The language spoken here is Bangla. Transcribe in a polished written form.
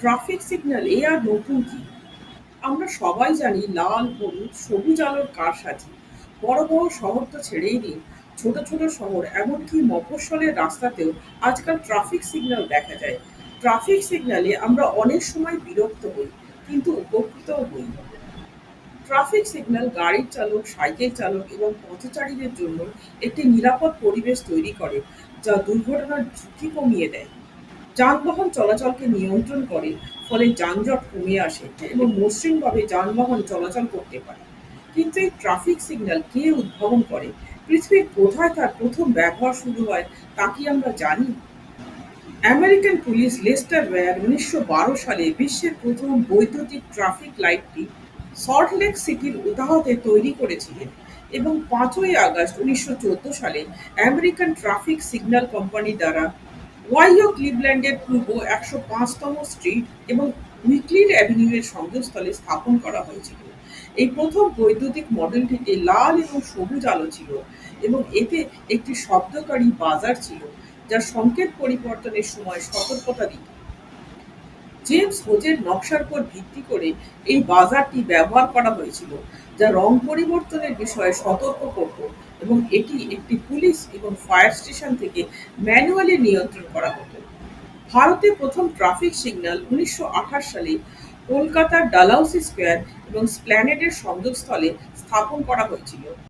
ট্রাফিক সিগন্যাল এ আর নতুন কি? আমরা সবাই জানি লাল, হলুদ, সবুজ আলোর কারসাজি। বড় বড় শহর তো ছেড়েই দিন, ছোট ছোট শহর এমনকি মফস্বলের রাস্তাতেও আজকাল ট্রাফিক সিগন্যাল দেখা যায়। ট্রাফিক সিগন্যালে আমরা অনেক সময় বিরক্ত হই, কিন্তু উপকৃতও হই। ট্রাফিক সিগন্যাল গাড়ির চালক, সাইকেল চালক এবং পথচারীদের জন্য একটি নিরাপদ পরিবেশ তৈরি করে, যা দুর্ঘটনার ঝুঁকি কমিয়ে দেয়। যানবাহন চলাচলকে নিয়ন্ত্রণ করে, ফলে যানজট কমে আসে এবং মসৃণভাবে যানবাহন চলাচল করতে পারে। কিন্তু এই ট্রাফিক সিগন্যাল কে উদ্ভাবন করে? পৃথিবীর কোথায় তার প্রথম ব্যবহার শুরু হয় তা কি আমরা জানি? আমেরিকান পুলিশ লেস্টার ওয়্যার ১৯১২ সালে বিশ্বের প্রথম বৈদ্যুতিক ট্রাফিক লাইটটি সল্টলেক সিটির উদাহতে তৈরি করেছিলেন এবং ৫ই আগস্ট ১৯১৪ সালে আমেরিকান ট্রাফিক সিগন্যাল কোম্পানি দ্বারা ওয়াইও ক্লিভল্যান্ডের পূর্ব ১০৫তম স্ট্রিট এবং উইকলিড অ্যাভিনিউ এর সংযোগস্থলে স্থাপন করা হয়েছিল। এই প্রথম বৈদ্যুতিক মডেলটিতে লাল এবং সবুজ আলো ছিল এবং এতে একটি শব্দকারী বাজার ছিল, যা সংকেত পরিবর্তনের সময় সতর্কতা দিত। জেমস হোজের নকশার উপর ভিত্তি করে এই বাজারটি ব্যবহার করা হয়েছিল, যা রং পরিবর্তনের বিষয়ে সতর্ক করত এবং এটি একটি পুলিশ এবং ফায়ার স্টেশন থেকে ম্যানুয়ালি নিয়ন্ত্রণ করা হতো। ভারতে প্রথম ট্রাফিক সিগন্যাল ১৯২৮ সালে কলকাতার ডালহৌসি স্কয়ার এবং স্প্ল্যানেডের সংযোগস্থলে স্থাপন করা হয়েছিল।